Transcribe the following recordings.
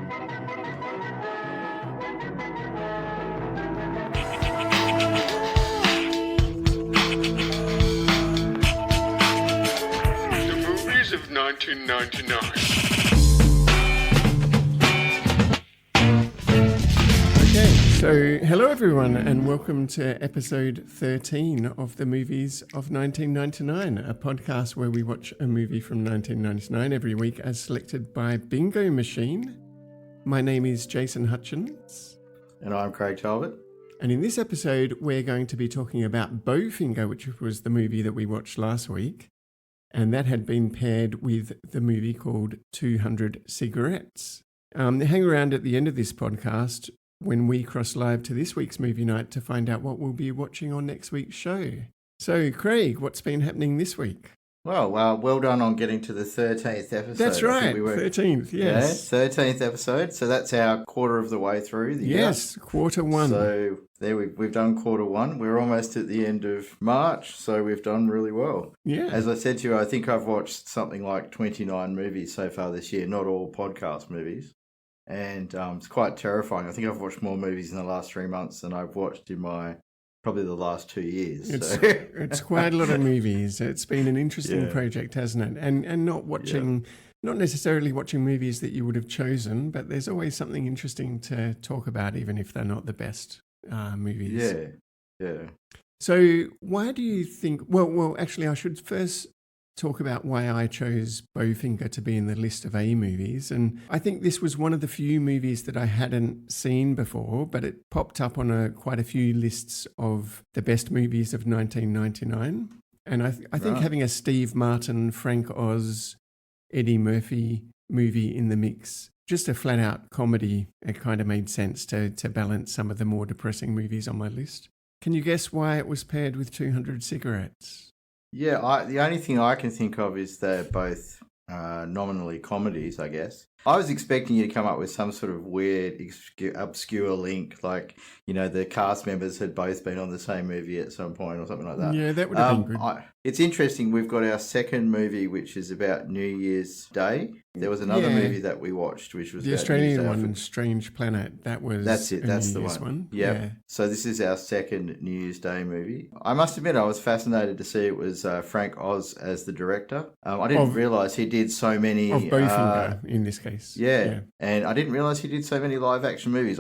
Movies of 1999. Okay, so hello everyone and welcome to episode 13 of the Movies of 1999, a podcast where we watch a movie from 1999 every week as selected by Bingo Machine. My name is Jason Hutchins. And I'm Craig Talbot. And in this episode, we're going to be talking about Bowfinger, which was the movie that we watched last week. And that had been paired with the movie called 200 Cigarettes. Hang around at the end of this podcast when we cross live to this week's movie night to find out what we'll be watching on next week's show. So, Craig, what's been happening this week? Well, well done on getting to the 13th episode. That's right, 13th, yes. Yeah, 13th episode. So that's our quarter of the way through the year. Yes, quarter one. So there we've done quarter one. We're almost at the end of March, so we've done really well. Yeah. As I said to you, I think I've watched something like 29 movies so far this year, not all podcast movies. And it's quite terrifying. I think I've watched more movies in the last 3 months than I've watched in probably the last 2 years. It's quite a lot of movies. It's been an interesting project, hasn't it? And not necessarily watching movies that you would have chosen, but there's always something interesting to talk about, even if they're not the best movies. Yeah. So why do you think, well, actually I should first talk about why I chose Bowfinger to be in the list of A movies. And I think this was one of the few movies that I hadn't seen before, but it popped up on quite a few lists of the best movies of 1999. And I think having a Steve Martin, Frank Oz, Eddie Murphy movie in the mix, just a flat out comedy, it kind of made sense to balance some of the more depressing movies on my list. Can you guess why it was paired with 200 Cigarettes? Yeah, the only thing I can think of is they're both nominally comedies, I guess. I was expecting you to come up with some sort of weird, obscure link, like, the cast members had both been on the same movie at some point or something like that. Yeah, that would have been good. It's interesting, we've got our second movie, which is about New Year's Day. There was another movie that we watched, which was the Australian one, Strange Planet. That's it. That's the one. Yep. Yeah. So this is our second New Year's Day movie. I must admit, I was fascinated to see it was Frank Oz as the director. I didn't realise he did so many of Bowfinger in this case. Yeah, and I didn't realise he did so many live action movies.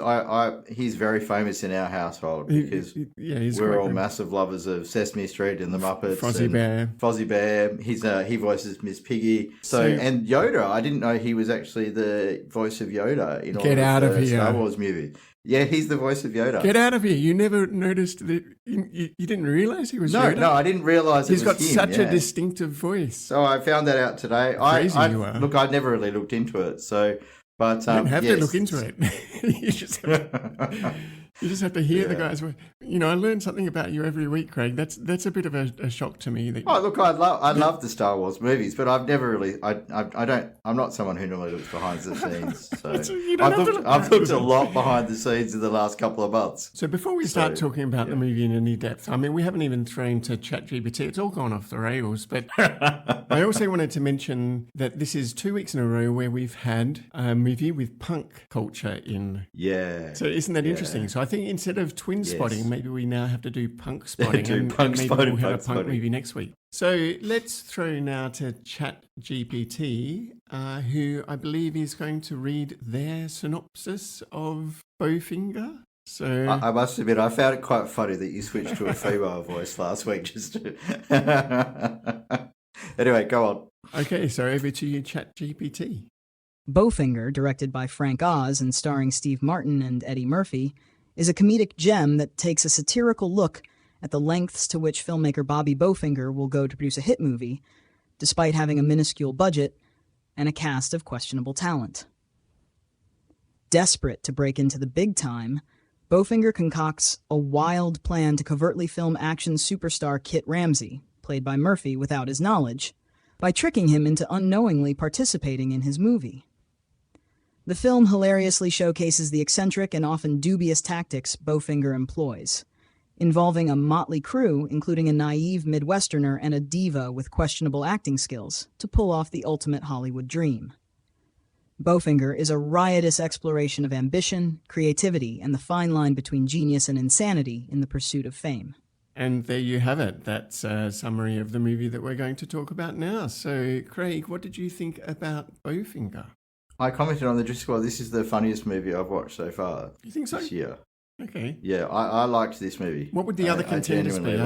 He's very famous in our household because we're all massive lovers of Sesame Street and the Muppets. Fozzie Bear. He voices Miss Piggy. And Yoda. I didn't know he was actually the voice of Yoda in all of the Star Wars movies. Yeah, he's the voice of Yoda. Get out of here. You never noticed that you didn't realise he was Yoda? No, I didn't realise He's got such a distinctive voice. So I found that out today. Crazy you are. Look, I'd never really looked into it. But you don't have to look into it. You just have to hear the guy's voice. I learn something about you every week, Craig. That's a bit of a shock to me. I love the Star Wars movies, but I've never really. I'm not someone who normally looks behind the scenes. So I've looked a lot behind the scenes in the last couple of months. So before we start talking about the movie in any depth, I mean, we haven't even thrown to ChatGPT. It's all gone off the rails. But I also wanted to mention that this is 2 weeks in a row where we've had a movie with punk culture in. Yeah. So isn't that interesting? So I think instead of twin spotting, maybe we now have to do punk spotting, and maybe we'll have a punk movie next week. So let's throw now to ChatGPT, who I believe is going to read their synopsis of Bowfinger. So I must admit, I found it quite funny that you switched to a female voice last week. Just to... Anyway, go on. Okay, so over to you, ChatGPT. Bowfinger, directed by Frank Oz and starring Steve Martin and Eddie Murphy, is a comedic gem that takes a satirical look at the lengths to which filmmaker Bobby Bowfinger will go to produce a hit movie, despite having a minuscule budget and a cast of questionable talent. Desperate to break into the big time, Bowfinger concocts a wild plan to covertly film action superstar Kit Ramsey, played by Murphy without his knowledge, by tricking him into unknowingly participating in his movie. The film hilariously showcases the eccentric and often dubious tactics Bowfinger employs, involving a motley crew, including a naive Midwesterner and a diva with questionable acting skills, to pull off the ultimate Hollywood dream. Bowfinger is a riotous exploration of ambition, creativity, and the fine line between genius and insanity in the pursuit of fame. And there you have it. That's a summary of the movie that we're going to talk about now. So, Craig, what did you think about Bowfinger? I commented on the Driscoll. This is the funniest movie I've watched so far. You think so? This year. Okay. Yeah, I liked this movie. What would the other contenders be?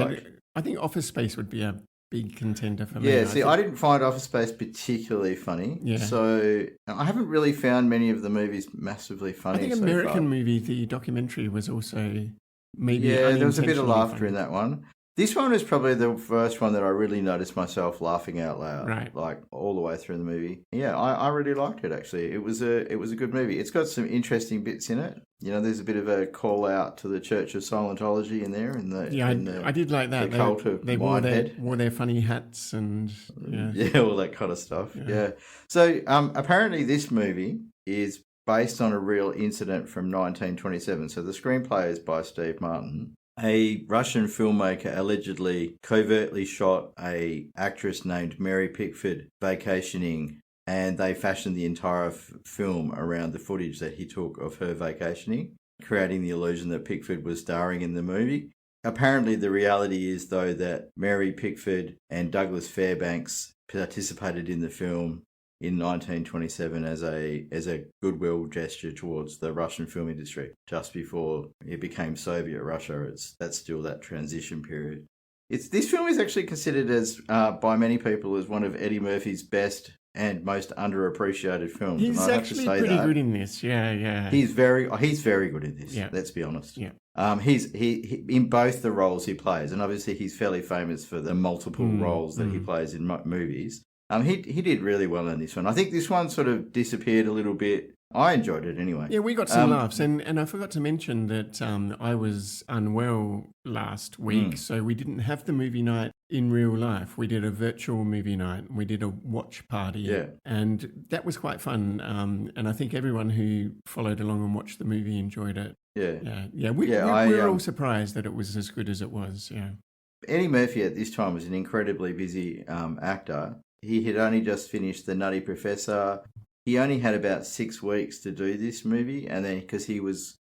I think Office Space would be a big contender for me. Yeah, I didn't find Office Space particularly funny. Yeah. So I haven't really found many of the movies massively funny. I think American Movie, the documentary, was also maybe there was a bit of laughter funny in that one. This one is probably the first one that I really noticed myself laughing out loud, right? Like all the way through the movie. Yeah, I really liked it actually. It was a good movie. It's got some interesting bits in it. You know, there's a bit of a call out to the Church of Scientology in there. I did like that. The cult of Mindhead. Wore their funny hats and all that kind of stuff. Yeah. So apparently this movie is based on a real incident from 1927. So the screenplay is by Steve Martin. A Russian filmmaker allegedly covertly shot a actress named Mary Pickford vacationing, and they fashioned the entire film around the footage that he took of her vacationing, creating the illusion that Pickford was starring in the movie. Apparently, the reality is, though, that Mary Pickford and Douglas Fairbanks participated in the film in 1927 as a goodwill gesture towards the Russian film industry, just before it became Soviet Russia. That's still that transition period. This film is actually considered as by many people as one of Eddie Murphy's best and most underappreciated films. He's actually pretty good in this. Yeah. He's very good in this. Yeah. Let's be honest. Yeah. He's in both the roles he plays, and obviously he's fairly famous for the multiple roles that he plays in movies. He did really well in this one. I think this one sort of disappeared a little bit. I enjoyed it anyway. Yeah, we got some laughs. And I forgot to mention that I was unwell last week, so we didn't have the movie night in real life. We did a virtual movie night. We did a watch party. Yeah. And that was quite fun. And I think everyone who followed along and watched the movie enjoyed it. Yeah. We were all surprised that it was as good as it was, yeah. Eddie Murphy at this time was an incredibly busy actor. He had only just finished The Nutty Professor. He only had about 6 weeks to do this movie, and then because he was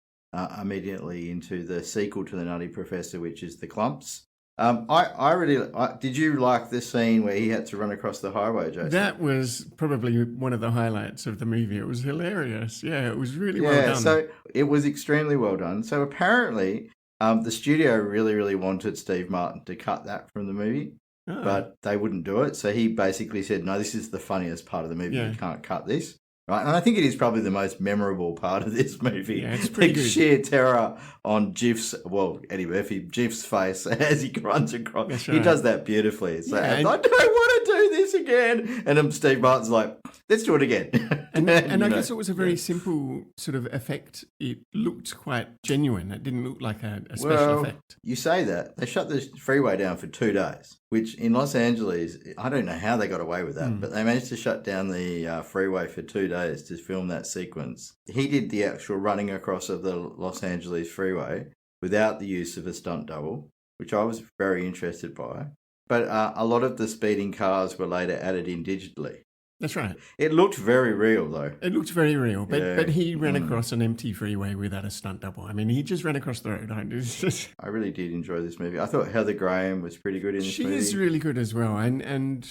immediately into the sequel to The Nutty Professor, which is The Clumps. Did you like the scene where he had to run across the highway, Jason? That was probably one of the highlights of the movie. It was hilarious. Yeah, it was really well done. So it was extremely well done. So apparently the studio really, really wanted Steve Martin to cut that from the movie. Oh. But they wouldn't do it. So he basically said, no, this is the funniest part of the movie. You can't cut this. Right? And I think it is probably the most memorable part of this movie. Yeah, it's pretty good. Sheer terror on Eddie Murphy, Jiff's face as he runs across. Right. He does that beautifully. It's like, I don't want to do this again. And Steve Martin's like, let's do it again. And I guess it was a very simple sort of effect. It looked quite genuine. It didn't look like a special effect. You say that. They shut the freeway down for 2 days, which in Los Angeles, I don't know how they got away with that, but they managed to shut down the freeway for 2 days to film that sequence. He did the actual running across of the Los Angeles freeway without the use of a stunt double, which I was very interested by. But a lot of the speeding cars were later added in digitally. That's right. It looked very real, though. It looked very real, but he ran across an empty freeway without a stunt double. I mean, he just ran across the road. I really did enjoy this movie. I thought Heather Graham was pretty good in this movie. She is really good as well, and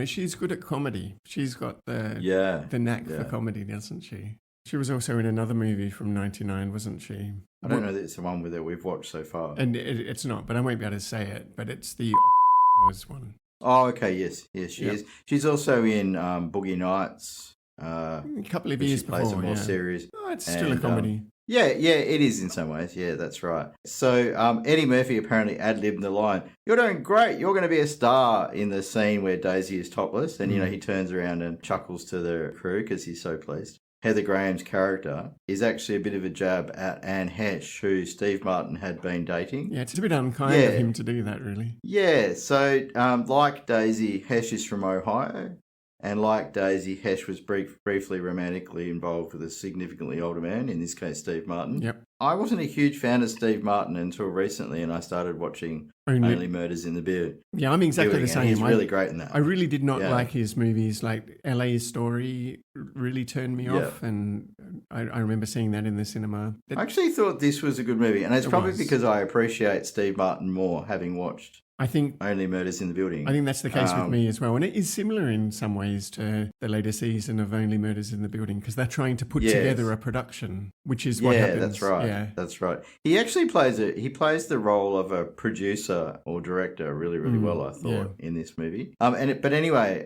she's good at comedy. She's got the knack for comedy, doesn't she? She was also in another movie from '99, wasn't she? I don't know that it's the one that we've watched so far. And it's not, but I won't be able to say it. But it's the one. Oh, okay, yes, she is. She's also in Boogie Nights. A couple of years before, plays a more serious. Oh, it's still a comedy. Yeah, it is in some ways. Yeah, that's right. So Eddie Murphy apparently ad-libbed the line, "You're doing great. You're going to be a star," in the scene where Daisy is topless, and he turns around and chuckles to the crew because he's so pleased. Heather Graham's character is actually a bit of a jab at Anne Heche, who Steve Martin had been dating. Yeah, it's a bit unkind of him to do that, really. Yeah, so like Daisy, Heche is from Ohio, And like Daisy, Hesh was briefly romantically involved with a significantly older man, in this case Steve Martin. Yep. I wasn't a huge fan of Steve Martin until recently, and I started watching Only Murders in the Building. Yeah, I'm exactly the same. He's really great in that. I really did not like his movies. Like LA Story really turned me off, and I remember seeing that in the cinema. I actually thought this was a good movie, and it's probably because I appreciate Steve Martin more, having watched Only Murders in the Building. I think that's the case with me as well. And it is similar in some ways to the later season of Only Murders in the Building, because they're trying to put together a production, which is what happens. That's right. Yeah, that's right. He actually plays the role of a producer or director really, really well, I thought, in this movie. But anyway,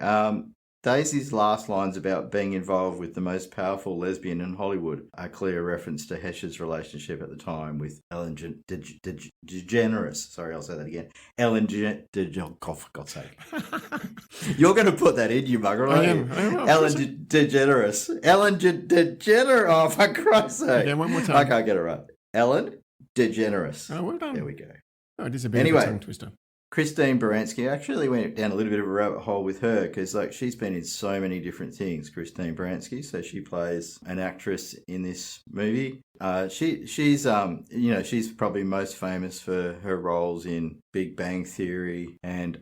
Daisy's last lines about being involved with the most powerful lesbian in Hollywood are clear reference to Hesh's relationship at the time with Ellen DeGeneres. Sorry, I'll say that again. Ellen DeGeneres. Oh, for God's sake. You're going to put that in, you bugger, aren't you? I am. Ellen DeGeneres. Ellen DeGeneres. Oh, for Christ's sake. Yeah, one more time. I can't get it right. Ellen DeGeneres. Oh, well done. There we go. Oh, it is a bit of a tongue twister. Christine Baranski, I actually went down a little bit of a rabbit hole with her because she's been in so many different things, Christine Baranski. So she plays an actress in this movie. She's probably most famous for her roles in Big Bang Theory and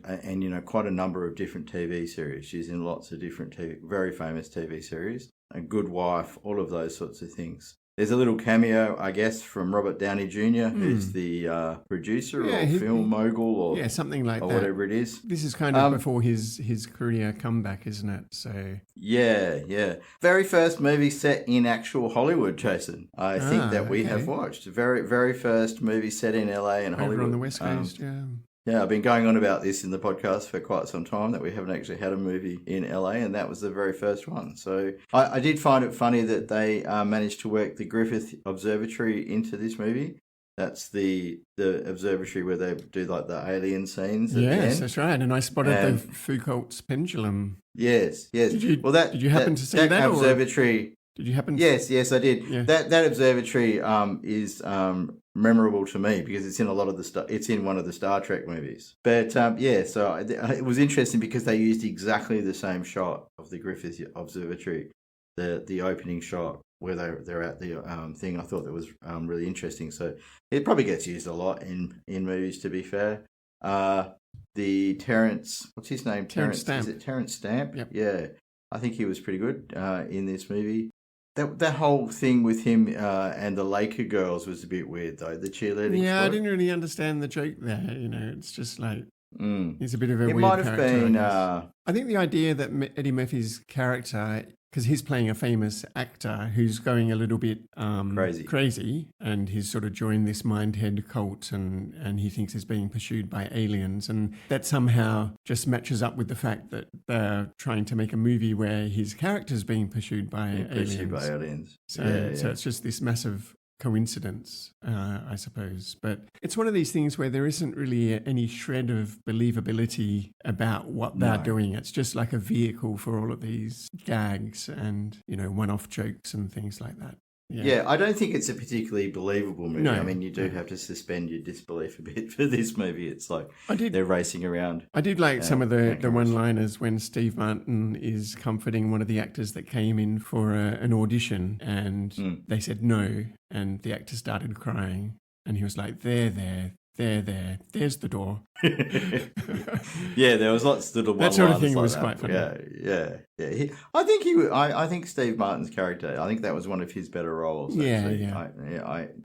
quite a number of different TV series. She's in lots of different very famous TV series. A Good Wife, all of those sorts of things. There's a little cameo, I guess, from Robert Downey Jr., who's the producer or film mogul or something like or that. Whatever it is. This is kind of before his career comeback, isn't it? So yeah. Very first movie set in actual Hollywood, Jason. I think that we have watched. Very, very first movie set in LA and Hollywood. Over on the West Coast, Yeah, I've been going on about this in the podcast for quite some time, that we haven't actually had a movie in LA, and that was the very first one. So I did find it funny that they managed to work the Griffith Observatory into this movie. That's the observatory where they do like the alien scenes. Yes, that's right. And I spotted the Foucault's pendulum. Yes. Did you happen to see that observatory? Did you happen to Yes, I did. Yeah. That observatory is memorable to me because it's in a lot of it's in one of the Star Trek movies. But so it was interesting because they used exactly the same shot of the Griffith Observatory, the opening shot where they're at the thing. I thought that was really interesting. So it probably gets used a lot in movies, to be fair. The Terrence, what's his name? Terrence Stamp. Is it Terrence Stamp? Yep. Yeah, I think he was pretty good in this movie. That whole thing with him and the Laker girls was a bit weird, though. The cheerleading. Yeah, sport. I didn't really understand the joke there. It's just like he's a bit of a weird character. It might have been. I think the idea that Eddie Murphy's character, because he's playing a famous actor who's going a little bit crazy, and he's sort of joined this Mindhead cult, and he thinks he's being pursued by aliens, and that somehow just matches up with the fact that they're trying to make a movie where his character's being pursued by aliens. So it's just this massive coincidence, I suppose. But it's one of these things where there isn't really any shred of believability about what they're doing. It's just like a vehicle for all of these gags and, one-off jokes and things like that. Yeah, I don't think it's a particularly believable movie. No, I mean, you do have to suspend your disbelief a bit for this movie. It's like they're racing around. I did like some of the one-liners when Steve Martin is comforting one of the actors that came in for an audition, and they said no, and the actor started crying, and he was like, there's the door. Yeah, there was lots of little that sort of thing was quite funny. Yeah. I think Steve Martin's character, I think that was one of his better roles. Actually.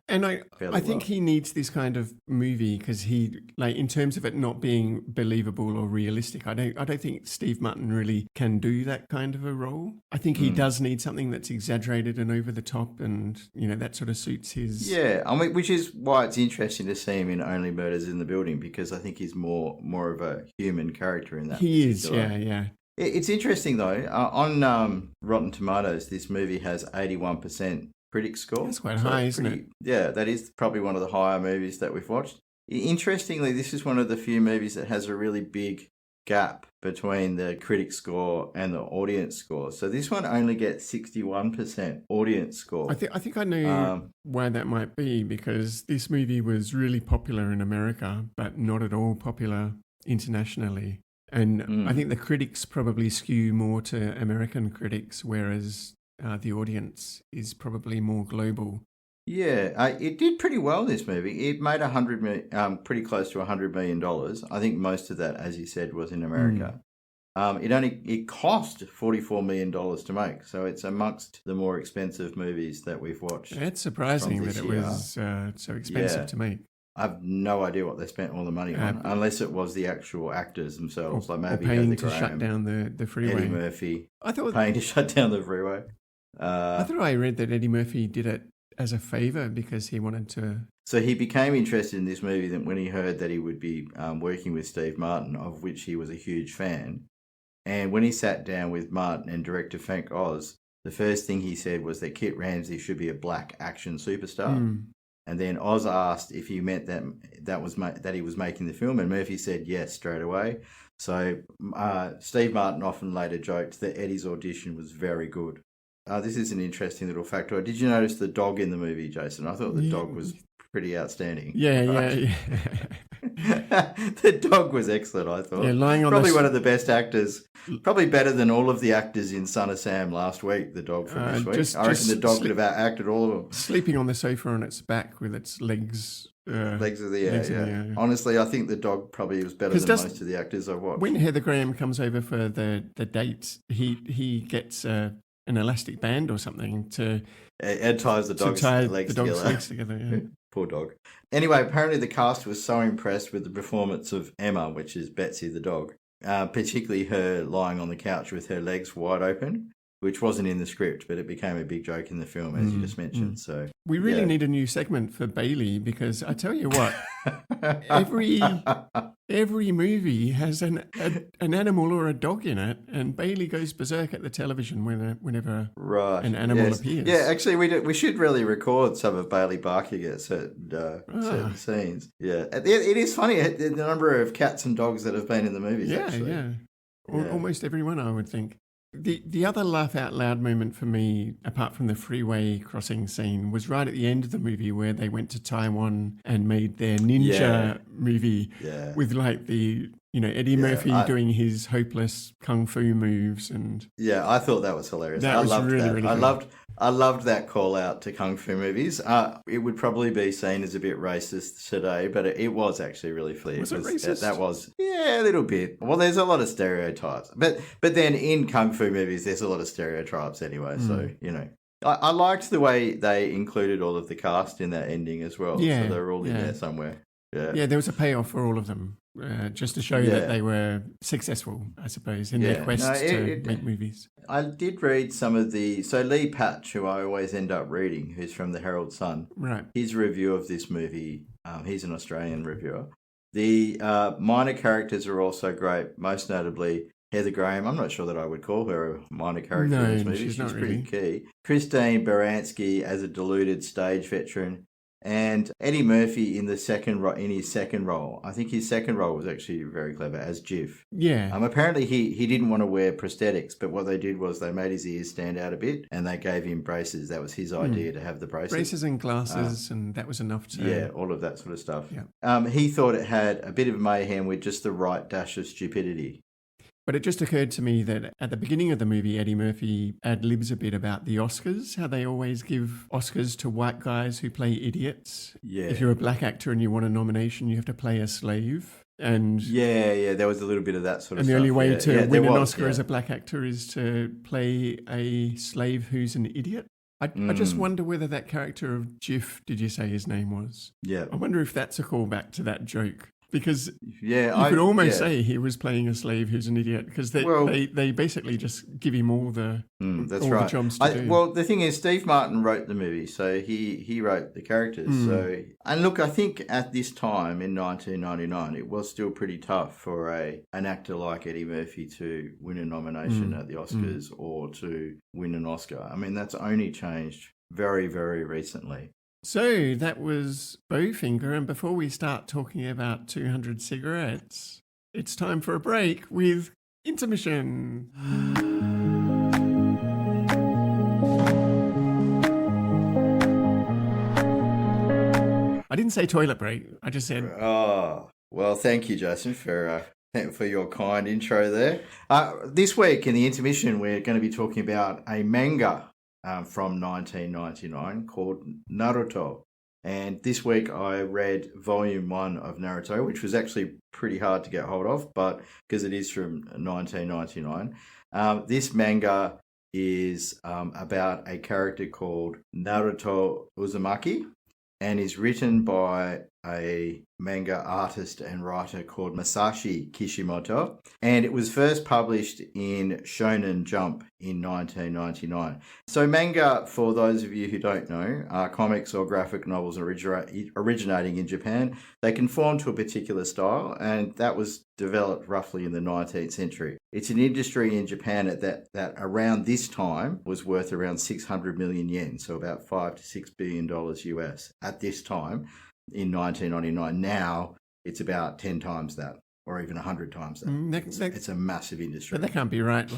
I think he needs this kind of movie because he, like, in terms of it not being believable or realistic, I don't think Steve Martin really can do that kind of a role. I think he does need something that's exaggerated and over the top, and that sort of suits his. Yeah, I mean, which is why it's interesting to see him in Only Murders in the Building, because I think he's more of a human character in that. He is, yeah. It's interesting though. On Rotten Tomatoes, this movie has 81% critic score. That's quite high, isn't it? Yeah, that is probably one of the higher movies that we've watched. Interestingly, this is one of the few movies that has a really big gap between the critic score and the audience score. So this one only gets 61% audience score. I think I know why that might be, because this movie was really popular in America, but not at all popular internationally. And I think the critics probably skew more to American critics, whereas the audience is probably more global. Yeah, it did pretty well, this movie. It made pretty close to $100 million. I think most of that, as you said, was in America. It cost $44 million to make, so it's amongst the more expensive movies that we've watched. It's surprising that it was so expensive to make. I have no idea what they spent all the money on, unless it was the actual actors themselves, or, like maybe or paying to shut down the freeway. Eddie Murphy paying to shut down the freeway. I thought I read that Eddie Murphy did it as a favour because he wanted to. So he became interested in this movie when he heard that he would be working with Steve Martin, of which he was a huge fan. And when he sat down with Martin and director Frank Oz, the first thing he said was that Kit Ramsey should be a black action superstar. And then Oz asked if he meant that he was making the film, and Murphy said yes straight away. So Steve Martin often later joked that Eddie's audition was very good. This is an interesting little factoid. Did you notice the dog in the movie, Jason? I thought the dog was pretty outstanding. Yeah. The dog was excellent, I thought. Yeah, lying on probably one of the best actors. Probably better than all of the actors in Son of Sam last week, the dog from this week. I reckon the dog could have acted all of them. Sleeping on the sofa on its back with its legs. Legs of the air, Honestly, I think the dog probably was better than most of the actors I've watched. When Heather Graham comes over for the date, he gets an elastic band or something to... Ed ties the dog's legs together. Poor dog. Anyway, apparently the cast was so impressed with the performance of Emma, which is Betsy the dog, particularly her lying on the couch with her legs wide open, which wasn't in the script, but it became a big joke in the film, as you just mentioned. So we really need a new segment for Bailey, because I tell you what, every movie has an animal or a dog in it, and Bailey goes berserk at the television whenever an animal appears. Yeah, actually, we should really record some of Bailey barking at certain scenes. Yeah, it is funny the number of cats and dogs that have been in the movies. Almost everyone, I would think. The other laugh out loud moment for me, apart from the freeway crossing scene, was right at the end of the movie where they went to Taiwan and made their ninja movie with like the Eddie Murphy doing his hopeless kung fu moves. And I thought that was hilarious. I loved that. I loved that call out to kung fu movies. It would probably be seen as a bit racist today, but it was actually really funny. Was it racist? That was a little bit. Well, there's a lot of stereotypes, but then in kung fu movies, there's a lot of stereotypes anyway. So I liked the way they included all of the cast in that ending as well. Yeah, so they're all in there somewhere. Yeah, there was a payoff for all of them, just to show that they were successful, I suppose, in their quest to make movies. I did read some of so Lee Patch, who I always end up reading, who's from the Herald Sun, right? His review of this movie, he's an Australian reviewer. The minor characters are also great, most notably Heather Graham. I'm not sure that I would call her a minor character in this movie. She's pretty key. Christine Baranski as a deluded stage veteran. And Eddie Murphy in his second role. I think his second role was actually very clever as Jiff. Yeah. Apparently he didn't want to wear prosthetics, but what they did was they made his ears stand out a bit, and they gave him braces. That was his idea to have the braces. Braces and glasses, and that was enough to... Yeah, all of that sort of stuff. Yeah. He thought it had a bit of mayhem with just the right dash of stupidity. But it just occurred to me that at the beginning of the movie, Eddie Murphy ad-libs a bit about the Oscars, how they always give Oscars to white guys who play idiots. Yeah. If you're a black actor and you want a nomination, you have to play a slave. And there was a little bit of that sort of stuff. And the only way to win an Oscar as a black actor is to play a slave who's an idiot. I just wonder whether that character of Jiff, did you say his name was? Yeah. I wonder if that's a callback to that joke. Because you could almost say he was playing a slave who's an idiot, because they basically just give him all the the jobs to do. Well, the thing is, Steve Martin wrote the movie, so he wrote the characters. And look, I think at this time in 1999, it was still pretty tough for an actor like Eddie Murphy to win a nomination at the Oscars or to win an Oscar. I mean, that's only changed very, very recently. So that was Bowfinger, and before we start talking about 200 cigarettes, it's time for a break with intermission. I didn't say toilet break, I just said... Oh, well, thank you, Jason, for for your kind intro there. This week in the intermission, we're going to be talking about a manga from 1999 called Naruto. And this week I read volume 1 of Naruto, which was actually pretty hard to get hold of, but because it is from 1999. This manga is about a character called Naruto Uzumaki and is written by a manga artist and writer called Masashi Kishimoto. And it was first published in Shonen Jump in 1999. So manga, for those of you who don't know, are comics or graphic novels originating in Japan. They conform to a particular style, and that was developed roughly in the 19th century. It's an industry in Japan that around this time was worth around 600 million yen, so about $5 to $6 billion US at this time in 1999. Now it's about 10 times that, or even 100 times that. It's a massive industry. But that can't be right?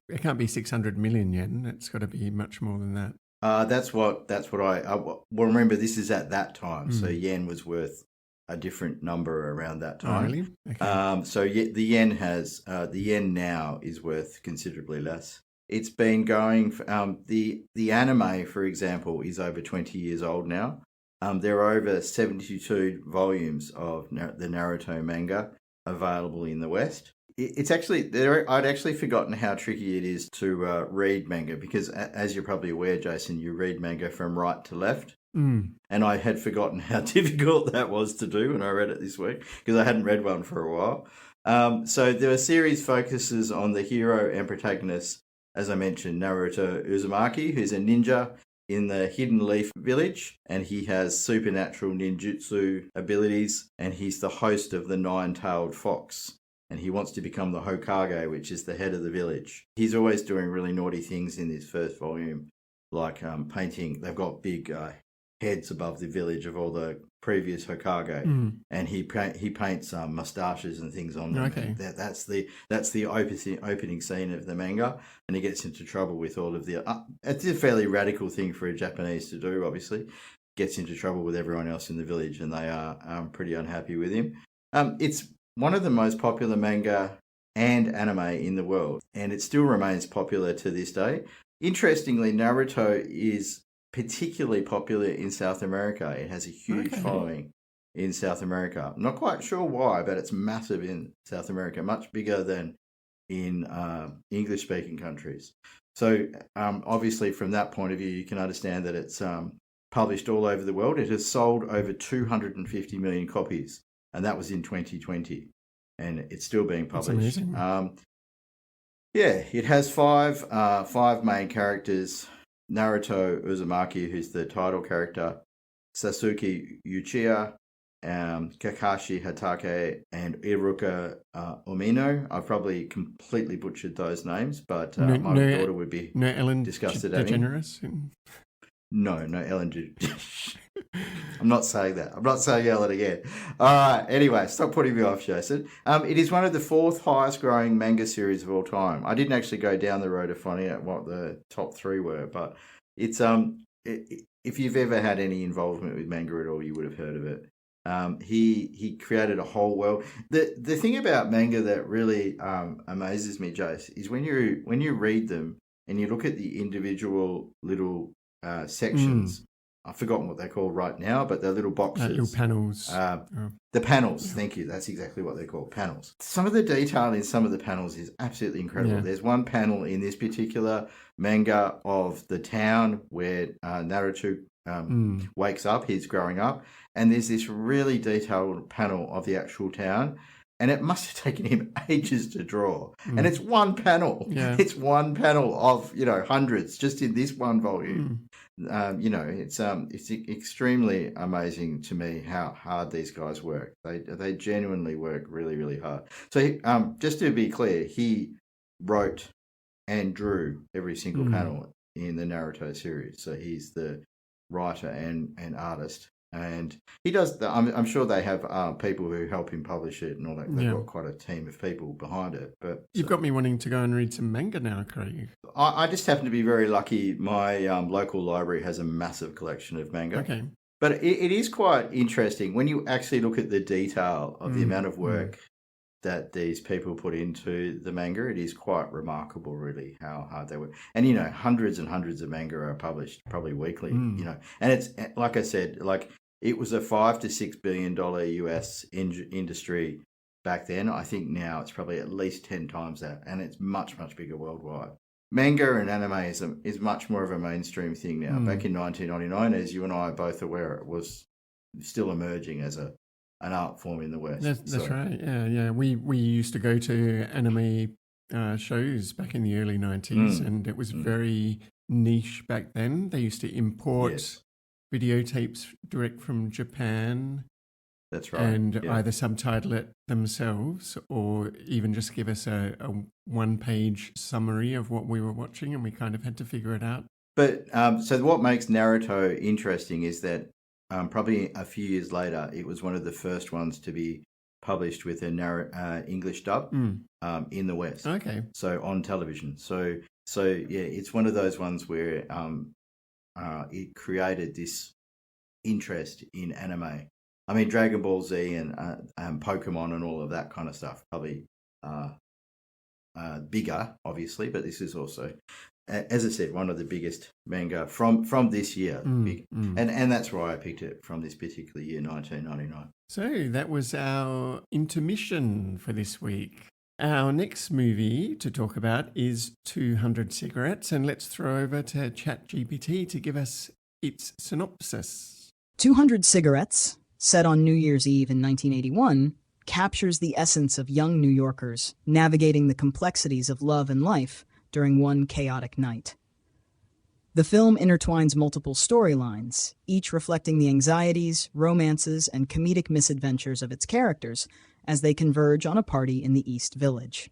It can't be 600 million yen. It's got to be much more than that. That's what well, remember, this is at that time. So yen was worth a different number around that time. Oh, really? Okay. So the yen now is worth considerably less. It's been going for, the anime, for example, is over 20 years old now. There are over 72 volumes of the Naruto manga available in the West. It's actually I'd actually forgotten how tricky it is to read manga, because as you're probably aware, Jason, you read manga from right to left. And I had forgotten how difficult that was to do when I read it this week, because I hadn't read one for a while. So the series focuses on the hero and protagonist, as I mentioned, Naruto Uzumaki, who's a ninja in the Hidden Leaf village, and he has supernatural ninjutsu abilities, and he's the host of the Nine-Tailed Fox, and he wants to become the Hokage, which is the head of the village. He's always doing really naughty things in this first volume, like painting. They've got big heads above the village of all the previous Hokage, and he paints mustaches and things on them. Okay. That's the opening scene of the manga, and he gets into trouble with all of the. It's a fairly radical thing for a Japanese to do. Obviously, gets into trouble with everyone else in the village, and they are pretty unhappy with him. It's one of the most popular manga and anime in the world, and it still remains popular to this day. Interestingly, Naruto is particularly popular in South America. It has a huge following in South America. I'm not quite sure why, but it's massive in South America, much bigger than in English-speaking countries. So obviously from that point of view, you can understand that it's published all over the world. It has sold over 250 million copies, and that was in 2020, and it's still being published. That's amazing. It has five main characters: Naruto Uzumaki, who's the title character, Sasuke Uchiha, Kakashi Hatake, and Iruka Umino. I've probably completely butchered those names, but my daughter would be Ellen disgusted at me. DeGeneres? No Ellen DeGeneres. I'm not saying that. I'm not saying Ellen again. All right. Anyway, stop putting me off, Jason. It is one of the 4th highest growing manga series of all time. I didn't actually go down the road of finding out what the top 3 were, but it's if you've ever had any involvement with manga at all, you would have heard of it. He created a whole world. The thing about manga that really amazes me, Jace, is when you read them and you look at the individual little sections. I've forgotten what they're called right now, but they're little boxes. Little panels. The panels, thank you. That's exactly what they're called, panels. Some of the detail in some of the panels is absolutely incredible. Yeah. There's one panel in this particular manga of the town where Naruto wakes up, he's growing up, and there's this really detailed panel of the actual town. And it must have taken him ages to draw. And it's one panel. Yeah. It's one panel of, hundreds just in this one volume. It's extremely amazing to me how hard these guys work. They genuinely work really, really hard. So just to be clear, he wrote and drew every single panel in the Naruto series. So he's the writer and artist. And he does. I'm sure they have people who help him publish it and all that. They've got quite a team of people behind it. But you've got me wanting to go and read some manga now, Craig. I just happen to be very lucky. My local library has a massive collection of manga. Okay. But it is quite interesting when you actually look at the detail of the amount of work that these people put into the manga. It is quite remarkable, really, how hard they work. And, you know, hundreds and hundreds of manga are published probably weekly, you know. And it's, like I said, like it was a $5 to $6 billion US industry back then. I think now it's probably at least 10 times that. And it's much, much bigger worldwide. Manga and anime is much more of a mainstream thing now. Back in 1999, as you and I are both aware, it was still emerging as an art form in the West. That's right. Yeah. We used to go to anime shows back in the early 90s, and it was very niche back then. They used to import videotapes direct from Japan. That's right. And either subtitle it themselves or even just give us a one-page summary of what we were watching, and we kind of had to figure it out. But so what makes Naruto interesting is that probably a few years later, it was one of the first ones to be published with an English dub in the West. Okay. So on television. So yeah, it's one of those ones where it created this interest in anime. I mean, Dragon Ball Z and Pokemon and all of that kind of stuff probably bigger, obviously, but this is also, as I said, one of the biggest manga from this year. And that's why I picked it from this particular year, 1999. So that was our intermission for this week. Our next movie to talk about is 200 Cigarettes, and let's throw over to ChatGPT to give us its synopsis. 200 Cigarettes, set on New Year's Eve in 1981, captures the essence of young New Yorkers navigating the complexities of love and life during one chaotic night. The film intertwines multiple storylines, each reflecting the anxieties, romances, and comedic misadventures of its characters as they converge on a party in the East Village.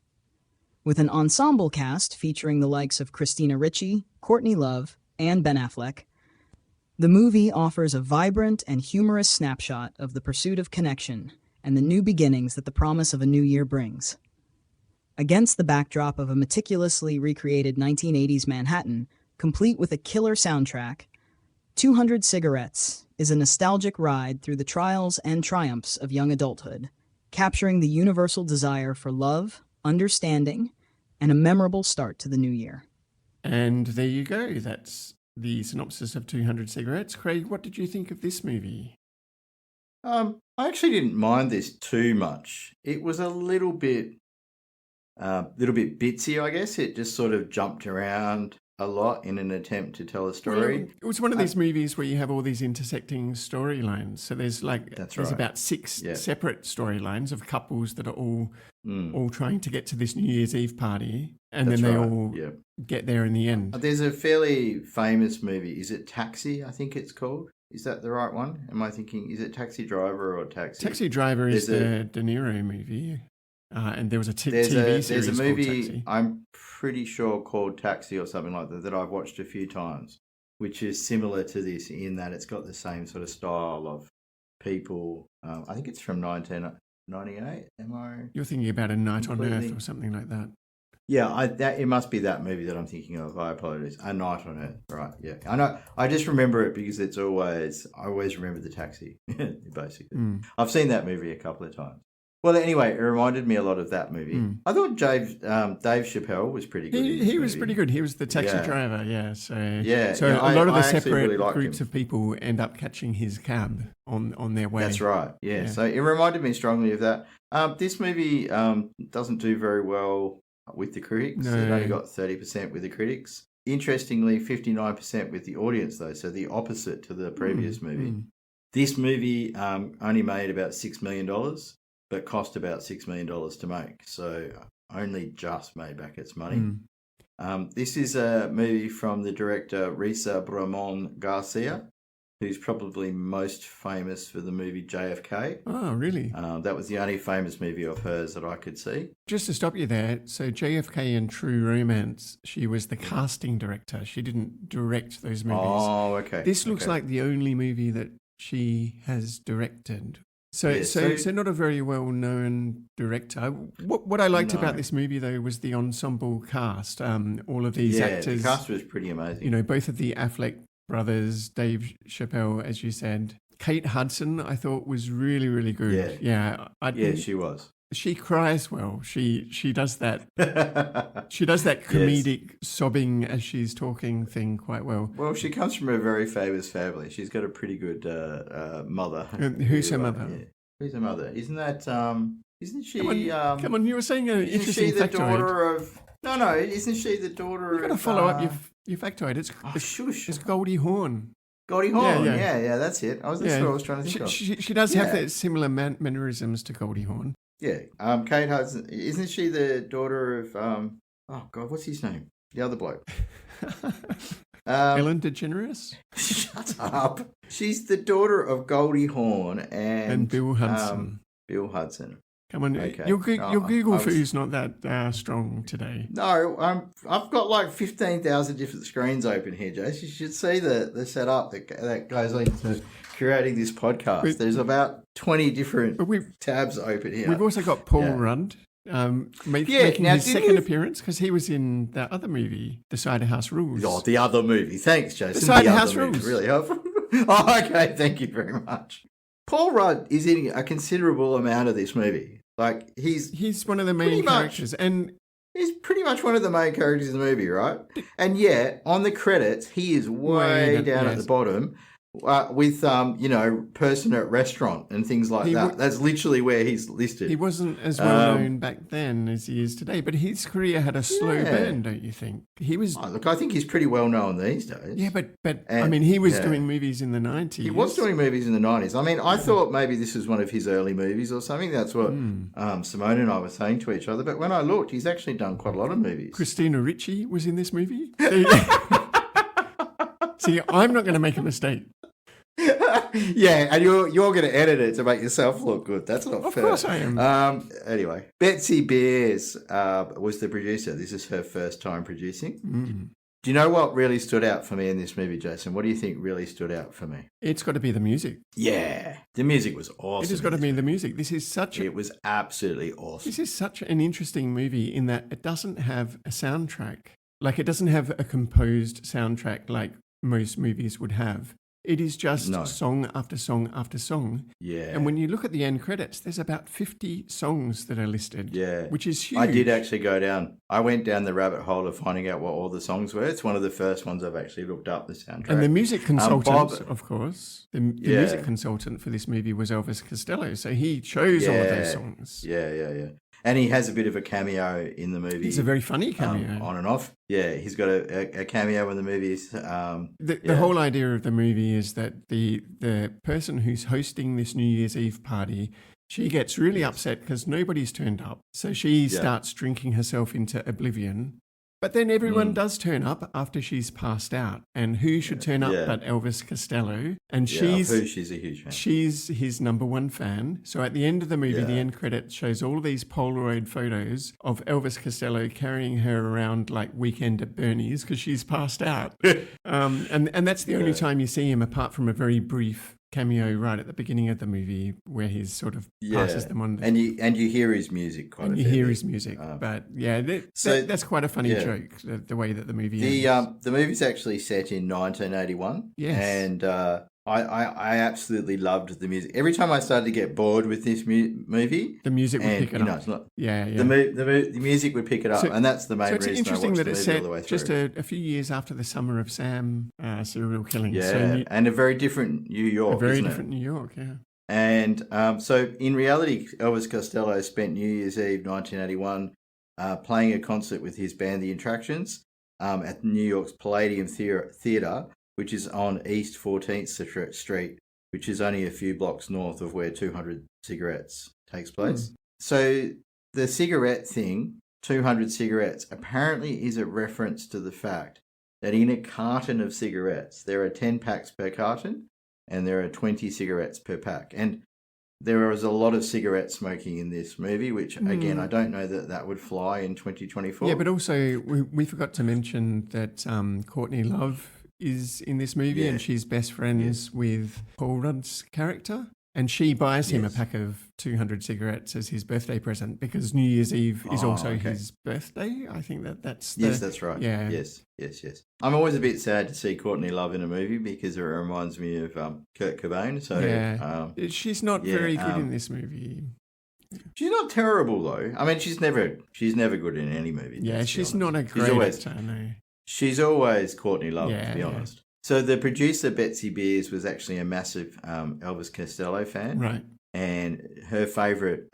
With an ensemble cast featuring the likes of Christina Ricci, Courtney Love, and Ben Affleck, the movie offers a vibrant and humorous snapshot of the pursuit of connection and the new beginnings that the promise of a new year brings. Against the backdrop of a meticulously recreated 1980s Manhattan, complete with a killer soundtrack, 200 Cigarettes is a nostalgic ride through the trials and triumphs of young adulthood, capturing the universal desire for love, understanding, and a memorable start to the new year. And there you go. That's the synopsis of 200 Cigarettes. Craig, what did you think of this movie? I actually didn't mind this too much. It was a little bit bitsy, I guess. It just sort of jumped around a lot in an attempt to tell a story. Well, it was one of these movies where you have all these intersecting storylines. So there's about six separate storylines of couples that are all trying to get to this New Year's Eve party, and then they all get there in the end. There's a fairly famous movie. Is it Taxi? I think it's called. Is that the right one? Am I thinking? Is it Taxi Driver or Taxi? Taxi Driver is the De Niro movie. And there was a TV series there's a movie, called Taxi. I'm pretty sure called Taxi or something like that I've watched a few times, which is similar to this in that it's got the same sort of style of people. I think it's from 1998. You're thinking about A Night on Earth or something like that. Yeah, it must be that movie that I'm thinking of. I apologize. A Night on Earth, right? Yeah, I know. I just remember it because I always remember the taxi. Basically, I've seen that movie a couple of times. Well, anyway, it reminded me a lot of that movie. I thought Dave Chappelle was pretty good. He was pretty good. He was the taxi driver, yeah. So a lot of the separate groups of people end up catching his cab on their way. That's right, yeah. So it reminded me strongly of that. This movie doesn't do very well with the critics. No. It only got 30% with the critics. Interestingly, 59% with the audience, though, so the opposite to the previous movie. This movie only made about $6 million. But cost about $6 million to make, so only just made back its money. This is a movie from the director Risa Bramon Garcia, who's probably most famous for the movie JFK. Oh, really? That was the only famous movie of hers that I could see. Just to stop you there, so JFK and True Romance, she was the casting director. She didn't direct those movies. Oh, okay. This looks like the only movie that she has directed. So not a very well-known director. What I liked about this movie, though, was the ensemble cast. All of these actors. The cast was pretty amazing. You know, both of the Affleck brothers, Dave Chappelle, as you said. Kate Hudson, I thought, was really, really good. Yeah, she was. she cries well. She does that. She does that comedic sobbing as she's talking thing quite well. Well, she comes from a very famous family. She's got a pretty good mother. And who's her mother? Yeah. Who's her mother? Isn't that? Isn't she? Come on, you were saying an interesting factoid. Isn't she the daughter of? No. Isn't she the daughter? You've got to follow up your factoid. It's Goldie Hawn. Goldie Hawn, yeah, that's it. That's what I was trying to think of. She does have that similar mannerisms to Goldie Hawn. Yeah, Kate Hudson, isn't she the daughter of, oh God, what's his name? The other bloke. Ellen DeGeneres? Shut up. She's the daughter of Goldie Hawn and Bill Hudson. Bill Hudson. Come on, okay. Your Google food's not that strong today. No, I've got like 15,000 different screens open here, Jace. You should see the setup that goes into creating this podcast. There's about 20 different tabs open here. We've also got Paul Rudd making his second appearance because he was in that other movie, The Cider House Rules. Oh, the other movie. Thanks, Jason. The Cider House Rules. Really helpful. Oh, okay. Thank you very much. Paul Rudd is in a considerable amount of this movie. Like he's one of the main characters, and he's pretty much one of the main characters in the movie, right? And yet on the credits, he is way down at the bottom. With person at restaurant and things like that. That's literally where he's listed. He wasn't as well known back then as he is today, but his career had a slow burn, don't you think? He was. Oh, look, I think he's pretty well known these days. Yeah, but I mean, he was doing movies in the 90s. He was doing movies in the 90s. I mean, I thought maybe this was one of his early movies or something. That's what Simone and I were saying to each other. But when I looked, he's actually done quite a lot of movies. Christina Ricci was in this movie. See, I'm not going to make a mistake. Yeah, and you're going to edit it to make yourself look good. That's not fair. Of course I am. Anyway, Betsy Beers was the producer. This is her first time producing. Do you know what really stood out for me in this movie, Jason? What do you think really stood out for me? It's got to be the music. Yeah, the music was awesome. It has got to be the music. It was absolutely awesome. This is such an interesting movie in that it doesn't have a soundtrack. Like, it doesn't have a composed soundtrack like most movies would have. It is just song after song after song. Yeah. And when you look at the end credits, there's about 50 songs that are listed. Yeah. Which is huge. I did actually go down. I went down the rabbit hole of finding out what all the songs were. It's one of the first ones I've actually looked up, the soundtrack. And the music consultant, of course, the music consultant for this movie was Elvis Costello. So he chose all of those songs. Yeah. And he has a bit of a cameo in the movie. It's a very funny cameo. On and off. Yeah, he's got a cameo in the movie. The whole idea of the movie is that the person who's hosting this New Year's Eve party, she gets really upset because nobody's turned up. So she starts drinking herself into oblivion. But then everyone does turn up after she's passed out. And who should turn up but Elvis Costello? And she's a huge fan. She's his number one fan. So at the end of the movie, the end credits shows all these Polaroid photos of Elvis Costello carrying her around like Weekend at Bernie's because she's passed out. And that's the only time you see him, apart from a very brief cameo right at the beginning of the movie where he sort of passes them on. And you hear his music quite a bit. And you hear his music. But that's quite a funny joke, the way that the movie ends. The movie's actually set in 1981. Yes. And I absolutely loved the music. Every time I started to get bored with this movie, the music would pick it up. It's not, yeah. The music would pick it up, and that's the main reason. It's interesting that it's set all the way just a few years after the Summer of Sam serial killing. Yeah, and a very different New York. A very different New York, yeah. And so, in reality, Elvis Costello spent New Year's Eve 1981 playing a concert with his band, The Attractions, at New York's Palladium Theatre, which is on East 14th Street, which is only a few blocks north of where 200 Cigarettes takes place. So the cigarette thing, 200 Cigarettes, apparently is a reference to the fact that in a carton of cigarettes, there are 10 packs per carton and there are 20 cigarettes per pack. And there is a lot of cigarette smoking in this movie, which, again, I don't know that would fly in 2024. Yeah, but also we forgot to mention that Courtney Love is in this movie and she's best friends with Paul Rudd's character. And she buys him a pack of 200 cigarettes as his birthday present because New Year's Eve is also his birthday. I think that's Yes, that's right. Yeah. Yes. I'm always a bit sad to see Courtney Love in a movie because it reminds me of Kurt Cobain. So she's not very good in this movie. She's not terrible though. I mean, she's never good in any movie. Yeah, she's not a great actor. No. She's always Courtney Love, to be honest. So the producer Betsy Beers was actually a massive Elvis Costello fan, right? And her favourite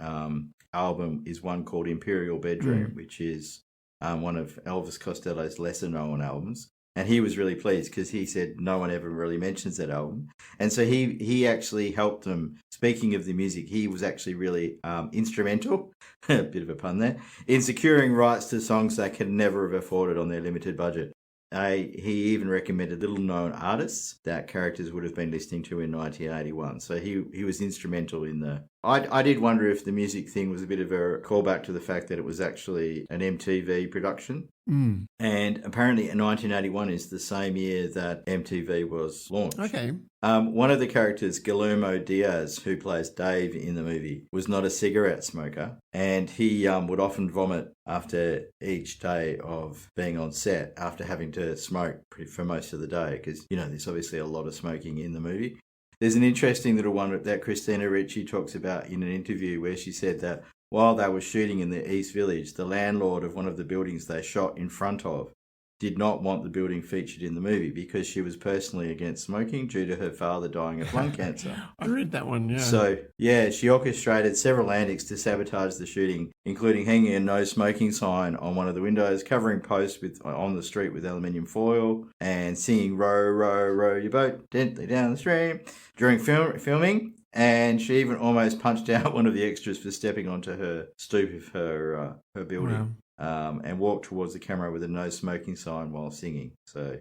album is one called Imperial Bedroom, which is one of Elvis Costello's lesser known albums. And he was really pleased because he said no one ever really mentions that album. And so he actually helped them. Speaking of the music, he was actually really instrumental, a bit of a pun there, in securing rights to songs they could never have afforded on their limited budget. He even recommended little-known artists that characters would have been listening to in 1981. So he was instrumental in the... I did wonder if the music thing was a bit of a callback to the fact that it was actually an MTV production. Mm. And apparently 1981 is the same year that MTV was launched. Okay. One of the characters, Guillermo Diaz, who plays Dave in the movie, was not a cigarette smoker, and he would often vomit after each day of being on set after having to smoke for most of the day because, there's obviously a lot of smoking in the movie. There's an interesting little one that Christina Ricci talks about in an interview where she said that while they were shooting in the East Village, the landlord of one of the buildings they shot in front of did not want the building featured in the movie because she was personally against smoking due to her father dying of lung cancer. I read that one, yeah. So, she orchestrated several antics to sabotage the shooting, including hanging a no smoking sign on one of the windows, covering posts on the street with aluminium foil, and singing "Row, row, row your boat gently down the stream" during filming. And she even almost punched out one of the extras for stepping onto her stoop of her building. Wow. And walked towards the camera with a no smoking sign while singing. So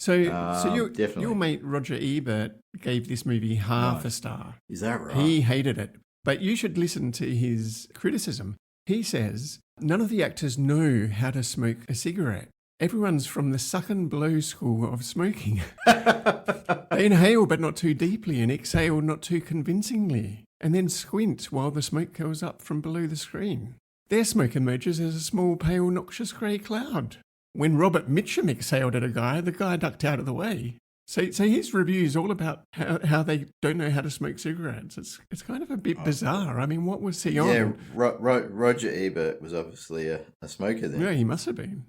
your mate Roger Ebert gave this movie half a star. Is that right? He hated it. But you should listen to his criticism. He says, none of the actors know how to smoke a cigarette. Everyone's from the suck and blow school of smoking. They inhale but not too deeply and exhale not too convincingly, and then squint while the smoke goes up from below the screen. Their smoke emerges as a small, pale, noxious grey cloud. When Robert Mitchum exhaled at a guy, the guy ducked out of the way. So his review is all about how they don't know how to smoke cigarettes. It's kind of a bit bizarre. I mean, what was he on? Yeah, Roger Ebert was obviously a smoker then. Yeah, he must have been.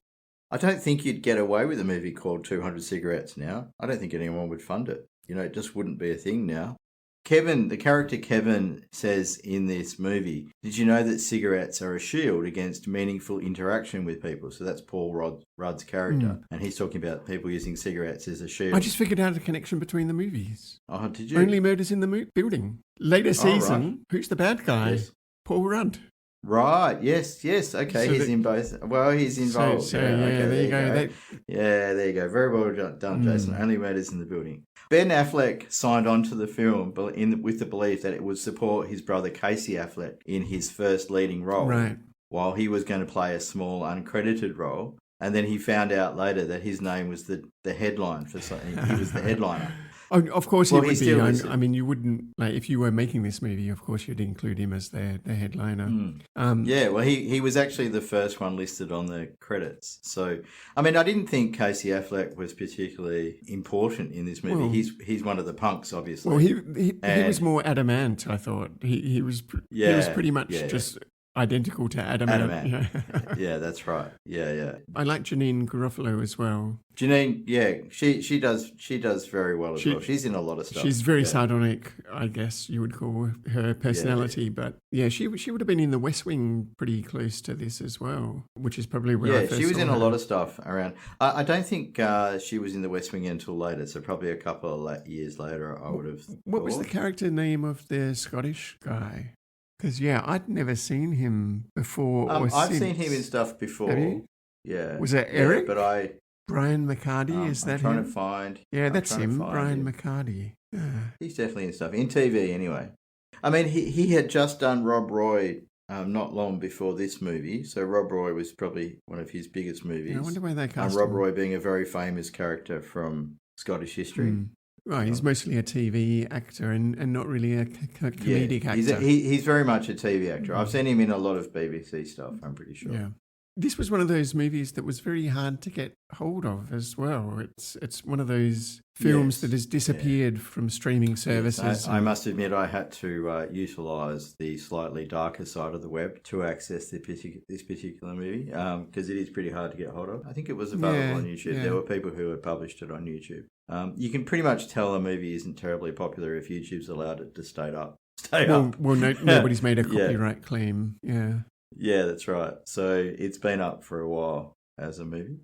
I don't think you'd get away with a movie called 200 Cigarettes now. I don't think anyone would fund it. It just wouldn't be a thing now. The character Kevin says in this movie, did you know that cigarettes are a shield against meaningful interaction with people? So that's Paul Rudd's character. And he's talking about people using cigarettes as a shield. I just figured out a connection between the movies. Oh, did you? Only Murders in the Building. Later season, right. Who's the bad guy? Yes. Paul Rudd. Right, yes. Okay, so he's in both. Well, he's involved. So there you go. Yeah, there you go. Very well done, Jason. Only Murders in the Building. Ben Affleck signed on to the film with the belief that it would support his brother Casey Affleck in his first leading role, right, while he was going to play a small uncredited role. And then he found out later that his name was the headline for something. He was the headliner. Oh, of course he would be. I mean, you wouldn't, if you were making this movie, of course you'd include him as the headliner. He was actually the first one listed on the credits. So, I mean, I didn't think Casey Affleck was particularly important in this movie. Well, he's one of the punks, obviously. Well, he was more adamant, I thought. He was pretty much just identical to Adamant. Yeah, that's right. Yeah. I like Janine Garofalo as well. Janine, she does very well as well. She's in a lot of stuff. She's very sardonic, I guess you would call her personality. But she would have been in The West Wing pretty close to this as well, which is probably where I first she was saw in her. a lot of stuff around. I don't think she was in The West Wing until later, so probably a couple of years later I would have What was the character name of the Scottish guy? Because, I'd never seen him before or I've since. seen him in stuff before. Have you? Yeah. Was it Eric? Yeah, but Brian McCarty, is that him? I'm trying to find... Yeah, that's him, Brian McCarty. Yeah. He's definitely in stuff. In TV, anyway. I mean, he had just done Rob Roy not long before this movie, so Rob Roy was probably one of his biggest movies. I wonder where they cast Rob him. Roy being a very famous character from Scottish history. Right, he's mostly a TV actor and not really a comedic actor. He's very much a TV actor. I've seen him in a lot of BBC stuff, I'm pretty sure. Yeah. this was one of those movies that was very hard to get hold of as well. It's one of those films that has disappeared from streaming services. Yes, I must admit I had to utilise the slightly darker side of the web to access this particular movie because it is pretty hard to get hold of. I think it was available on YouTube. There were people who had published it on YouTube. You can pretty much tell a movie isn't terribly popular if YouTube's allowed it to stay up. Nobody's made a copyright claim. Yeah, that's right. So it's been up for a while as a movie.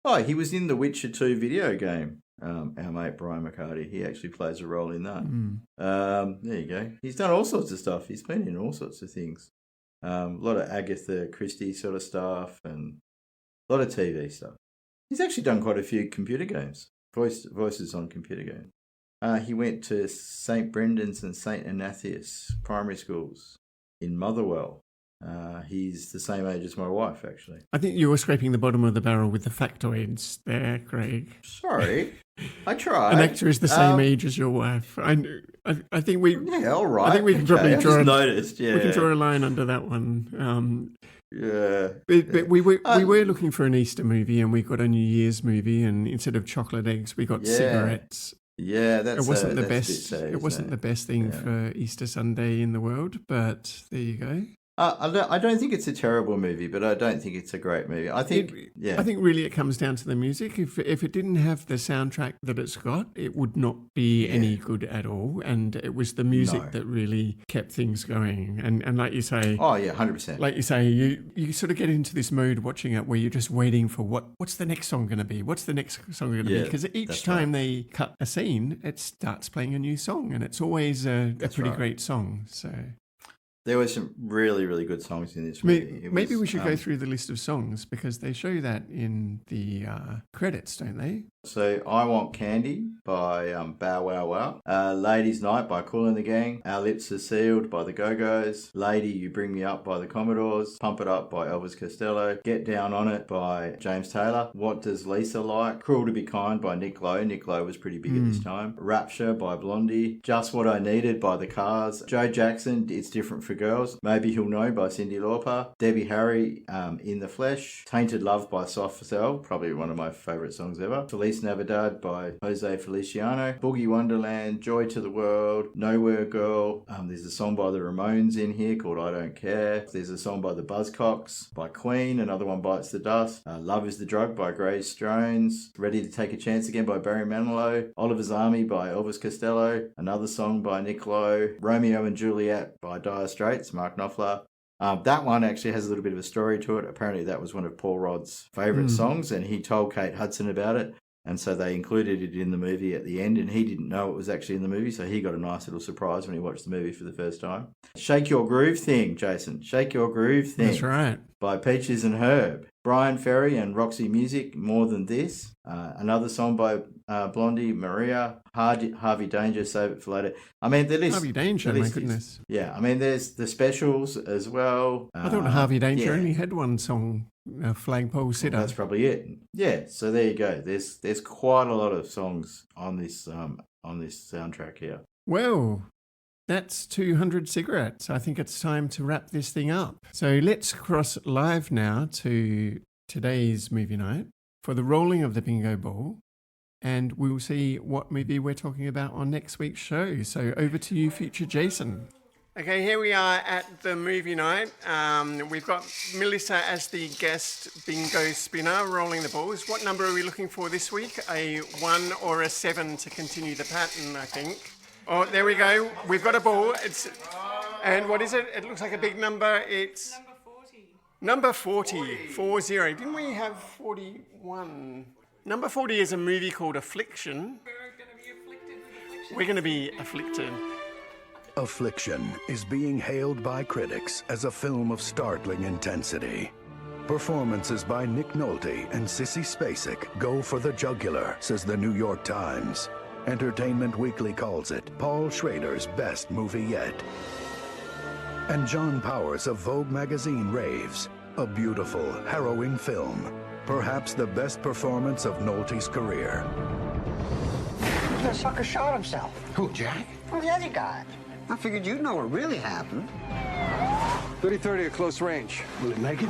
Oh, he was in the Witcher 2 video game. Our mate Brian McCarty, he actually plays a role in that. There you go. He's done all sorts of stuff. He's been in all sorts of things. A lot of Agatha Christie sort of stuff and a lot of TV stuff. He's actually done quite a few computer games, voices on computer games. He went to St. Brendan's and St. Ignatius primary schools in Motherwell. He's the same age as my wife, actually. I think you were scraping the bottom of the barrel with the factoids there, Craig. Sorry, I tried. An actor is the same age as your wife. I think we. Yeah, all right. I think we can probably draw. Noticed. Yeah, we can draw a line under that one. Yeah, but we were looking for an Easter movie, and we got a New Year's movie, and instead of chocolate eggs, we got cigarettes. Yeah, it wasn't the best. It wasn't the best thing for Easter Sunday in the world, but there you go. I don't think it's a terrible movie, but I don't think it's a great movie. I think really it comes down to the music. If it didn't have the soundtrack that it's got, it would not be any good at all. And it was the music that really kept things going. And like you say, 100%. Like you say, you sort of get into this mode watching it where you're just waiting for what's the next song going to be? What's the next song going to be? Because each time they cut a scene, it starts playing a new song, and it's always a pretty great song. So. There were some really, really good songs in this movie. Maybe we should go through the list of songs because they show that in the credits, don't they? So, I Want Candy by Bow Wow Wow. Ladies Night by Kool and the Gang. Our Lips Are Sealed by the Go-Go's. Lady, You Bring Me Up by the Commodores. Pump It Up by Elvis Costello. Get Down On It by James Taylor. What Does Lisa Like? Cruel to Be Kind by Nick Lowe. Nick Lowe was pretty big at this time. Rapture by Blondie. Just What I Needed by The Cars. Joe Jackson, It's Different for Girls. Maybe He'll Know by Cyndi Lauper. Debbie Harry, In the Flesh. Tainted Love by Soft Cell, probably one of my favourite songs ever. Feliz Navidad by Jose Feliciano. Boogie Wonderland, Joy to the World, Nowhere Girl. There's a song by the Ramones in here called I Don't Care. There's a song by the Buzzcocks by Queen. Another one, Bites the Dust. Love is the Drug by Grace Jones. Ready to Take a Chance Again by Barry Manilow. Oliver's Army by Elvis Costello. Another song by Nick Lowe. Romeo and Juliet by Dire Straits, Mark Knopfler. That one actually has a little bit of a story to it. Apparently that was one of Paul Rudd's favourite songs, and he told Kate Hudson about it. And so they included it in the movie at the end, and he didn't know it was actually in the movie, so he got a nice little surprise when he watched the movie for the first time. Shake Your Groove Thing, Jason. Shake Your Groove Thing. That's right. By Peaches and Herb. Brian Ferry and Roxy Music, More Than This. Another song by Blondie, Maria. Harvey Danger, Save It for Later. I mean, the list... Harvey Danger, my goodness. Yeah, I mean, there's the specials as well. I thought Harvey Danger only had one song, Flagpole Sitter. That's probably it. Yeah, so there you go. There's quite a lot of songs on this soundtrack here. Well, that's 200 cigarettes. I think it's time to wrap this thing up. So let's cross live now to today's movie night for the rolling of the bingo ball. And we'll see what movie we're talking about on next week's show. So over to you, future Jason. Okay, here we are at the movie night. We've got Melissa as the guest bingo spinner, rolling the balls. What number are we looking for this week? A 1 or a 7 to continue the pattern, I think. Oh, there we go. We've got a ball. And what is it? It looks like a big number. It's... Number 40. 40. Didn't we have 41? Number 40 is a movie called Affliction. We're going to be afflicted. Affliction is being hailed by critics as a film of startling intensity. Performances by Nick Nolte and Sissy Spacek go for the jugular, says the New York Times. Entertainment Weekly calls it Paul Schrader's best movie yet. And John Powers of Vogue magazine raves, a beautiful, harrowing film. Perhaps the best performance of Nolte's career. The sucker shot himself. Who, Jack? Well, the other guy. I figured you'd know what really happened. 30-30 at close range. Will it make it?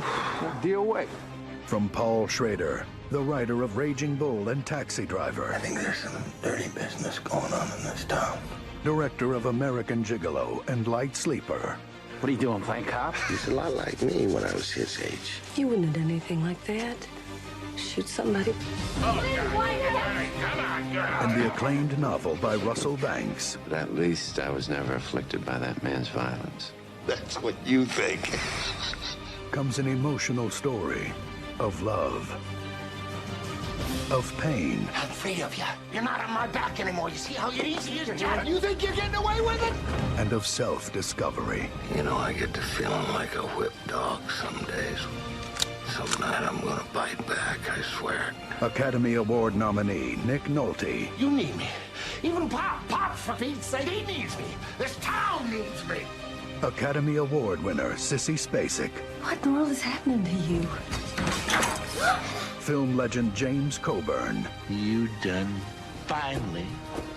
Deal weight. From Paul Schrader, the writer of Raging Bull and Taxi Driver. I think there's some dirty business going on in this town. Director of American Gigolo and Light Sleeper. What are you doing, playing cop? He's a lot like me when I was his age. You wouldn't have done anything like that. Shoot somebody. Oh, come on, girl. And the acclaimed novel by Russell Banks. But at least I was never afflicted by that man's violence. That's what you think. Comes an emotional story of love, of pain. I'm free of you. You're not on my back anymore. You see how easy it is? You think you're getting away with it? And of self-discovery. You know, I get to feeling like a whipped dog some days. Some night I'm gonna bite back, I swear. Academy Award nominee Nick Nolte. You need me. Even Pop, for Pete's sake, he needs me. This town needs me. Academy Award winner Sissy Spacek. What in the world is happening to you? Film legend James Coburn. You done finally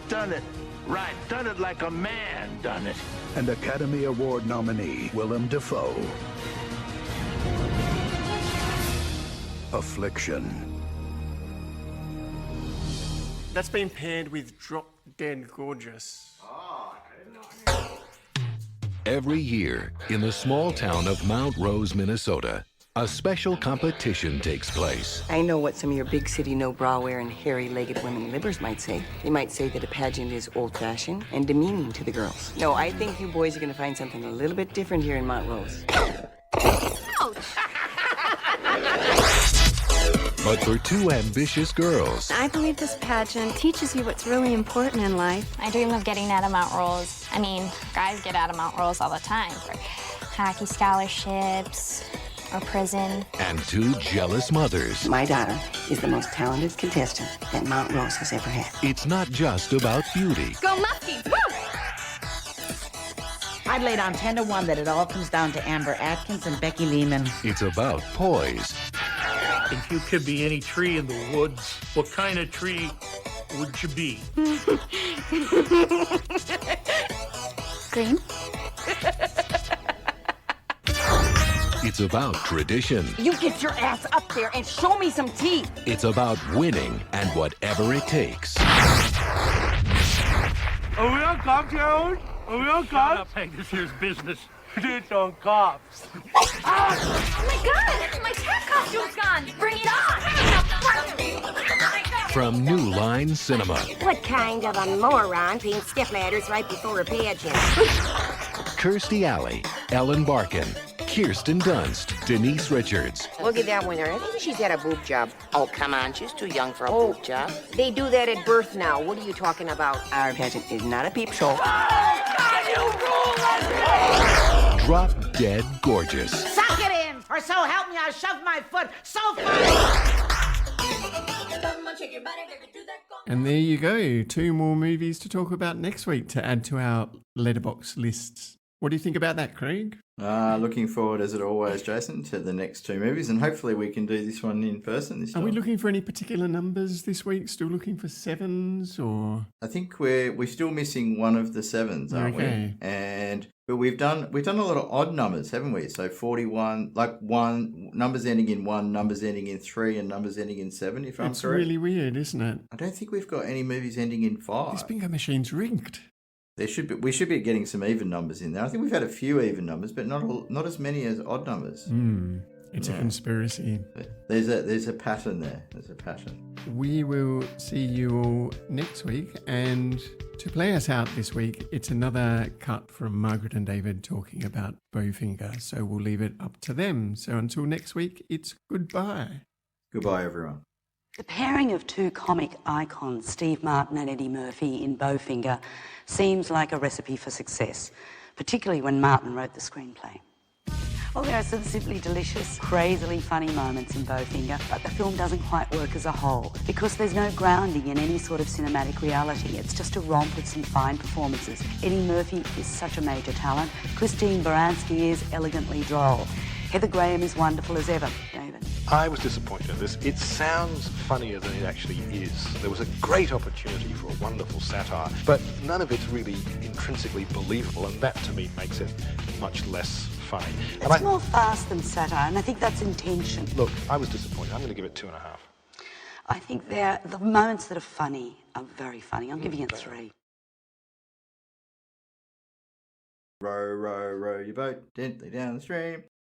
done it. Right, done it like a man done it. And Academy Award nominee Willem Dafoe. Affliction. That's been paired with Drop Dead Gorgeous. Every year, in the small town of Mount Rose, Minnesota, a special competition takes place. I know what some of your big city no-bra-wearing, hairy-legged women libbers might say. They might say that a pageant is old-fashioned and demeaning to the girls. No, I think you boys are going to find something a little bit different here in Mount Rose. Ouch! But for two ambitious girls, I believe this pageant teaches you what's really important in life. I dream of getting out of Mount Rose. I mean, guys get out of Mount Rose all the time for hockey scholarships or prison. And two jealous mothers. My daughter is the most talented contestant that Mount Rose has ever had. It's not just about beauty. Go Muskies! Woo! I'd lay down 10 to 1 that it all comes down to Amber Atkins and Becky Lehman. It's about poise. If you could be any tree in the woods, what kind of tree would you be? Green. It's about tradition. You get your ass up there and show me some teeth. It's about winning and whatever it takes. Are we on cops, Harold? Are we on cops? Shut up, Hank. This here's business. It's on cops. Ah! Oh my God! My cat costume's gone! Bring it on! From New Line Cinema. What kind of a moron paints step ladders right before a pageant? Kirstie Alley, Ellen Barkin, Kirsten Dunst, Denise Richards. Look at that winner. I think she's had a boob job. Oh, come on. She's too young for a boob job. They do that at birth now. What are you talking about? Our pageant is not a peep show. Oh, God, you rule us! Drop Dead Gorgeous. Suck it in, or so help me, I shoved my foot so far. And there you go. 2 more movies to talk about next week to add to our letterbox lists. What do you think about that, Craig? Looking forward, as it always, Jason, to the next 2 movies, and hopefully we can do this one in person this time. Are we looking for any particular numbers this week? Still looking for 7s, or? I think we're still missing one of the 7s, aren't we? But we've done a lot of odd numbers, haven't we? So 41, like 1, numbers ending in 1, numbers ending in 3, and numbers ending in 7. If I'm correct. It's really weird, isn't it? I don't think we've got any movies ending in 5. This bingo machine's rigged. We should be getting some even numbers in there. I think we've had a few even numbers, but not as many as odd numbers. It's a conspiracy. There's a pattern there. There's a pattern. We will see you all next week, and to play us out this week, it's another cut from Margaret and David talking about Bowfinger. So we'll leave it up to them. So until next week, it's goodbye. Goodbye, everyone. The pairing of 2 comic icons, Steve Martin and Eddie Murphy, in Bowfinger seems like a recipe for success, particularly when Martin wrote the screenplay. Well, there are some simply delicious, crazily funny moments in Bowfinger, but the film doesn't quite work as a whole because there's no grounding in any sort of cinematic reality. It's just a romp with some fine performances. Eddie Murphy is such a major talent. Christine Baranski is elegantly droll. Heather Graham is wonderful as ever. David? I was disappointed in this. It sounds funnier than it actually is. There was a great opportunity for a wonderful satire, but none of it's really intrinsically believable, and that to me makes it much less funny. It's more farce than satire, and I think that's intention. Look, I was disappointed. I'm going to give it 2.5. I think the moments that are funny are very funny. I'm giving it 3. Row, row, row your boat gently down the stream.